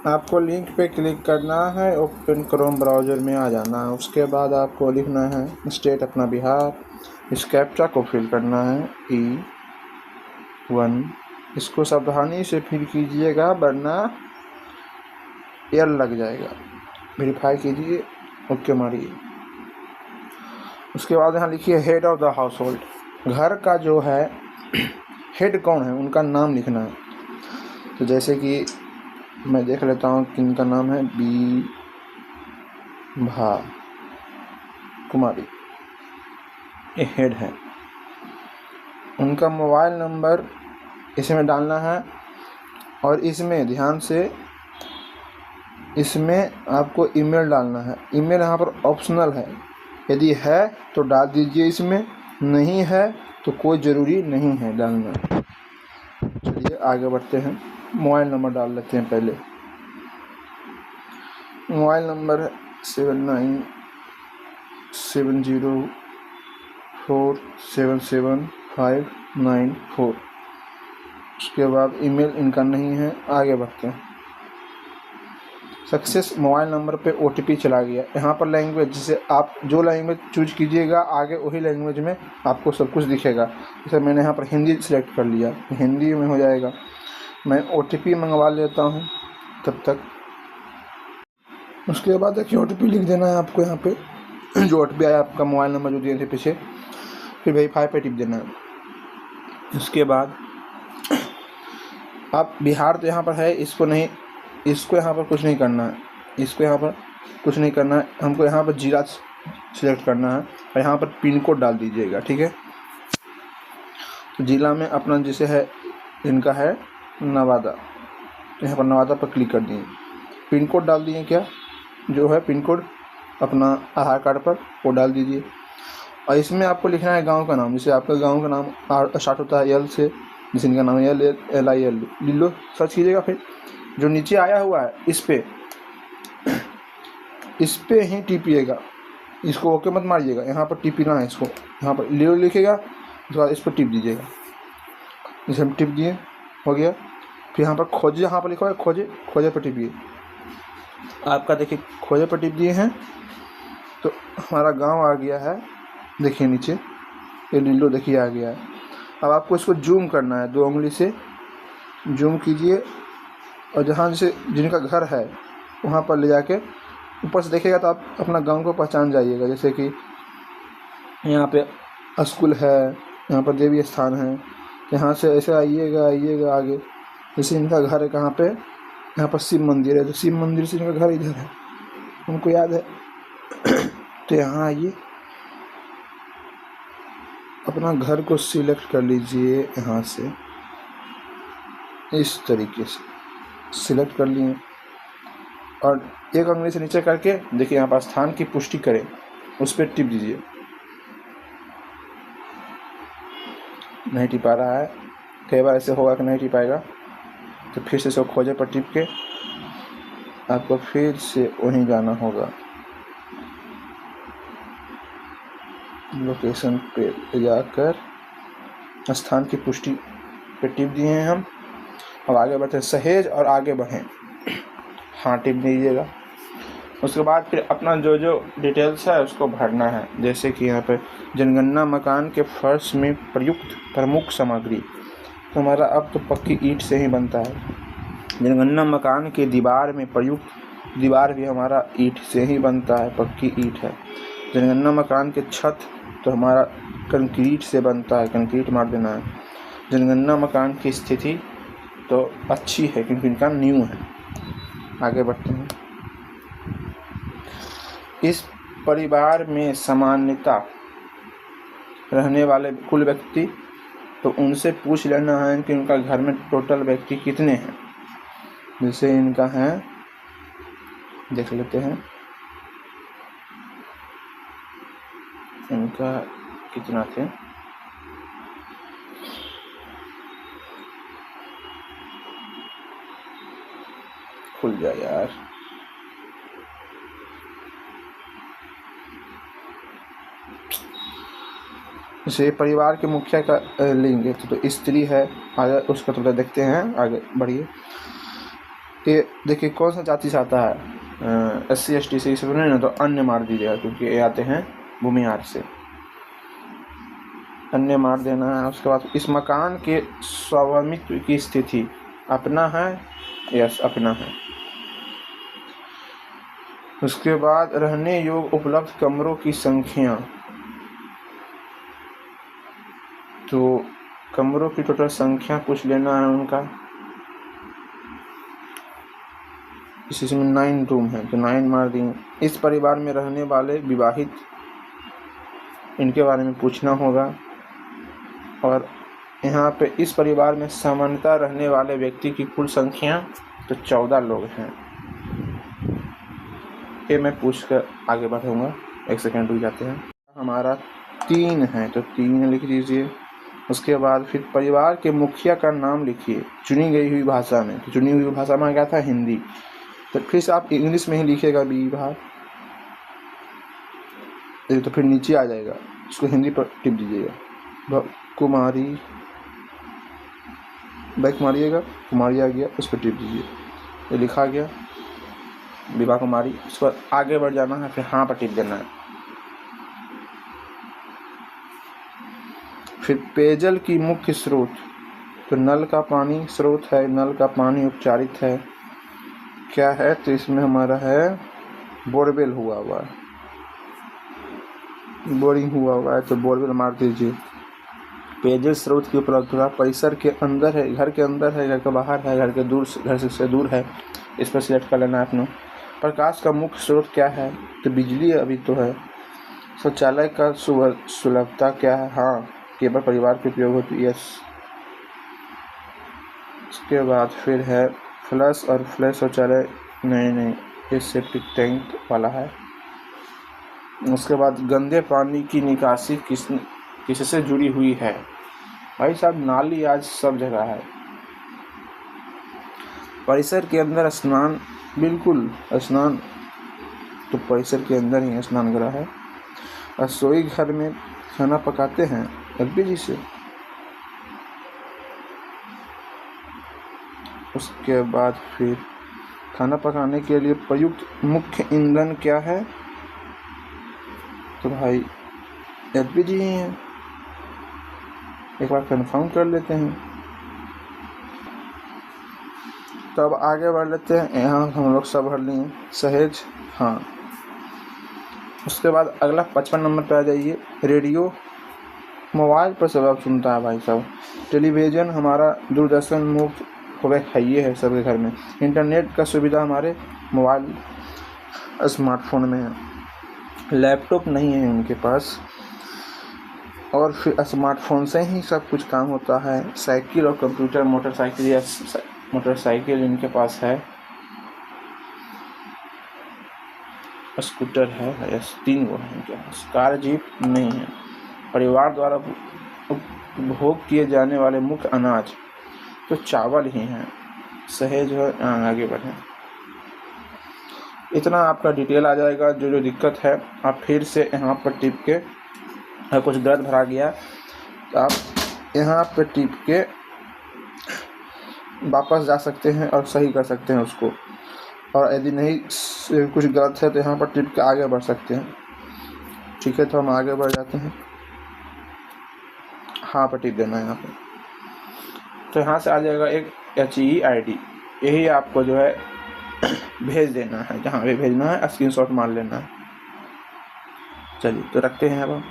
आपको लिंक पे क्लिक करना है, ओपन क्रोम ब्राउज़र में आ जाना है। उसके बाद आपको लिखना है स्टेट अपना बिहार, इस कैप्चा को फिल करना है E1। इसको सावधानी से फिल कीजिएगा वरना एरर लग जाएगा। वेरीफाई कीजिए, ओके मारिए। उसके बाद यहाँ लिखिए head of the house hold, घर का जो है हेड कौन है उनका नाम लिखना है। तो जैसे कि मैं देख लेता हूँ किनका नाम है, भा कुमारी, ये हेड है। उनका मोबाइल नंबर इसमें डालना है और इसमें ध्यान से इसमें आपको ईमेल डालना है। ईमेल यहाँ पर ऑप्शनल है, यदि है तो डाल दीजिए, इसमें नहीं है तो कोई ज़रूरी नहीं है डालना। चलिए आगे बढ़ते हैं। मोबाइल नंबर डाल लेते हैं पहले। मोबाइल नंबर है 7970477594। उसके बाद ईमेल इनका नहीं है। आगे बढ़ते हैं। सक्सेस मोबाइल नंबर पे OTP चला गया। यहाँ पर लैंग्वेज, जिसे आप जो लैंग्वेज चूज कीजिएगा आगे वही लैंग्वेज में आपको सब कुछ दिखेगा। जैसे मैंने यहाँ पर हिंदी सिलेक्ट कर लिया, हिंदी में हो जाएगा। मैं OTP मंगवा लेता हूँ तब तक। उसके बाद देखिए OTP लिख देना है आपको यहाँ पे, जो OTP आया आपका मोबाइल नंबर जो दिए थे पीछे, फिर वेरीफाई पे टिप देना है। उसके बाद आप बिहार तो यहाँ पर है, इसको यहाँ पर कुछ नहीं करना है, इसको यहाँ पर कुछ नहीं करना है। हमको यहाँ पर जिला सिलेक्ट करना है और यहाँ पर पिन कोड डाल दीजिएगा, ठीक है। तो जिला में अपना जैसे है इनका है नवादा, यहाँ पर नवादा पर क्लिक कर दिए। पिन कोड डाल दिए, क्या जो है पिन कोड अपना आधार कार्ड पर वो डाल दीजिए। और इसमें आपको लिखना है गांव का नाम, जैसे आपका गांव का नाम स्टार्ट होता है L से, जैसे इनका नाम है LIL, लिलो सर्च कीजिएगा। फिर जो नीचे आया हुआ है इस पे ही टिपिएगा, इसको ओके मत मारिएगा, यहाँ पर टिपना है। इसको यहाँ पर लियो लिखेगा, उसके बाद इस पर टिप दीजिएगा। जैसे हम टिप दिए, हो गया। फिर यहाँ पर खोजे, यहाँ पर लिखा है खोजे पर टिपिए। आपका देखिए खोजे पर टिप दिए हैं तो हमारा गांव आ गया है। देखिए नीचे ये लिलो देखिए आ गया है। अब आपको इसको जूम करना है, 2 उंगली से जूम कीजिए और जहाँ जैसे जिनका घर है वहाँ पर ले जाके ऊपर से देखिएगा तो आप अपना गांव को पहचान जाइएगा। जैसे कि यहाँ पे स्कूल है, यहाँ पर देवी स्थान है, यहाँ से ऐसे आइएगा आगे। जैसे इनका घर है कहाँ पे, यहाँ पर शिव मंदिर है, तो शिव मंदिर से इनका घर इधर है, उनको याद है। तो यहाँ आइए, अपना घर को सिलेक्ट कर लीजिए। यहाँ से इस तरीके से सिलेक्ट कर लिए और 1 उंगली से नीचे करके देखिए यहाँ पर स्थान की पुष्टि करें, उस पर टिप दीजिए। नहीं टिपा रहा है, कई बार ऐसे होगा कि नहीं टिपाएगा, तो फिर से इसको खोजे पर टिप के आपको फिर से वहीं जाना होगा, लोकेशन पे जाकर स्थान की पुष्टि पे टिप दिए हैं हम। अब आगे बढ़ते हैं, सहेज और आगे बढ़ें, हाँ टिप दीजिएगा। उसके बाद फिर अपना जो डिटेल्स है उसको भरना है। जैसे कि यहाँ पे जनगणना मकान के फर्श में प्रयुक्त प्रमुख सामग्री, तो हमारा अब तो पक्की ईंट से ही बनता है। जनगणना मकान के दीवार में प्रयुक्त दीवार भी हमारा ईंट से ही बनता है, पक्की ईंट है। जनगणना मकान के छत तो हमारा कंक्रीट से बनता है, कंक्रीट मार देना है। जनगणना मकान की स्थिति तो अच्छी है क्योंकि इनका न्यू है। आगे बढ़ते हैं। इस परिवार में सामान्यता रहने वाले कुल व्यक्ति, तो उनसे पूछ लेना है कि उनका घर में टोटल व्यक्ति कितने हैं। जैसे इनका है, देख लेते हैं इनका कितना थे। खुल जाए यार, जैसे परिवार के मुखिया का लेंगे तो स्त्री है, आगे उसका तो देखते हैं, आगे बढ़िए। ये देखिए कौन सा जाति से आता है, SC ST से इसे बने ना तो अन्य मार दीजिएगा, क्योंकि ये आते हैं भूमिहार से, अन्य मार देना है। उसके बाद इस मकान के स्वामित्व की स्थिति अपना है, यस अपना है। उसके बाद रहने योग्य उपलब्ध कमरों की संख्या, तो कमरों की टोटल संख्या पूछ लेना है उनका। इसमें 9 रूम है तो 9 मार देंगे। इस परिवार में रहने वाले विवाहित, इनके बारे में पूछना होगा। और यहाँ पे इस परिवार में सामान्यतः रहने वाले व्यक्ति की कुल संख्या तो 14 लोग हैं। ये मैं पूछ कर आगे बढ़ूँगा, 1 सेकेंड रुक जाते हैं। हमारा 3 है तो 3 लिख दीजिए। उसके बाद फिर परिवार के मुखिया का नाम लिखिए चुनी गई हुई भाषा में। तो चुनी हुई भाषा में क्या था, हिंदी। तो फिर से आप इंग्लिश में ही लिखिएगा विभाग, तो फिर नीचे आ जाएगा, उसको हिंदी पर टिप दीजिएगा। कुमारी, बैक मारिएगा, कुमारी आ गया, उस पर टिप दीजिए, ये लिखा गया विवाह कुमारी। उस पर आगे बढ़ जाना है, फिर हाँ पर टिप देना है। फिर पेयजल की मुख्य स्रोत, तो नल का पानी स्रोत है, नल का पानी उपचारित है, क्या है, तो इसमें हमारा है बोरवेल हुआ हुआ है, बोरिंग हुआ हुआ है, तो बोरवेल मार दीजिए। पेयजल स्रोत की उपलब्धता परिसर के अंदर है, घर के अंदर है, घर के बाहर है, घर के दूर, घर से दूर है, इस पर सिलेक्ट कर लेना है अपने। प्रकाश का मुख्य स्रोत क्या है, तो बिजली अभी तो है। शौचालय का सुलभता क्या है, हाँ केवल परिवार के उपयोग होती है, यस। उसके बाद फिर है फ्लश और फ्लैश शौचालय, नहीं ये सेप्टिक टैंक वाला है। उसके बाद गंदे पानी की निकासी किससे जुड़ी हुई है, भाई साहब नाली आज सब जगह है। परिसर के अंदर स्नान, बिल्कुल स्नान तो परिसर के अंदर ही स्नान गृह है। रसोई घर में खाना पकाते हैं LPG से। उसके बाद फिर खाना पकाने के लिए प्रयुक्त मुख्य ईंधन क्या है, तो भाई LPG ही है, एक बार कंफर्म कर लेते हैं। तो अब आगे बढ़ लेते हैं, यहाँ हम लोग सब भर लिए सहेज, हाँ। उसके बाद अगला 55 नंबर पे आ जाइए। रेडियो, मोबाइल पर सब आप सुनता है भाई साहब। टेलीविज़न हमारा दूरदर्शन मुफ्त हो गए है, ये है सबके घर में। इंटरनेट का सुविधा हमारे मोबाइल स्मार्टफोन में है। लैपटॉप नहीं है उनके पास, और फिर स्मार्टफोन से ही सब कुछ काम होता है। साइकिल और कंप्यूटर, मोटरसाइकिल या मोटरसाइकिल इनके पास है। स्कूटर है, यस 3 वो है इनके पास। कार जीप नहीं है। परिवार द्वारा उपभोग किए जाने वाले मुख्य अनाज तो चावल ही हैं। सहेज है, आगे बढ़ें। इतना आपका डिटेल आ जाएगा। जो दिक्कत है आप फिर से यहाँ पर टिप के, कुछ गलत भरा गया तो आप यहाँ पर टिप के वापस जा सकते हैं और सही कर सकते हैं उसको। और यदि नहीं कुछ गलत है तो यहाँ पर टिप के आगे बढ़ सकते हैं। ठीक है, तो हम आगे बढ़ जाते हैं। हाँ पर टिप देना है यहाँ पर, तो यहाँ से आ जाएगा एक HEID। यही आपको जो है भेज देना है, जहाँ भी भेजना है स्क्रीनशॉट मार लेना है। चलिए तो रखते हैं अब हम।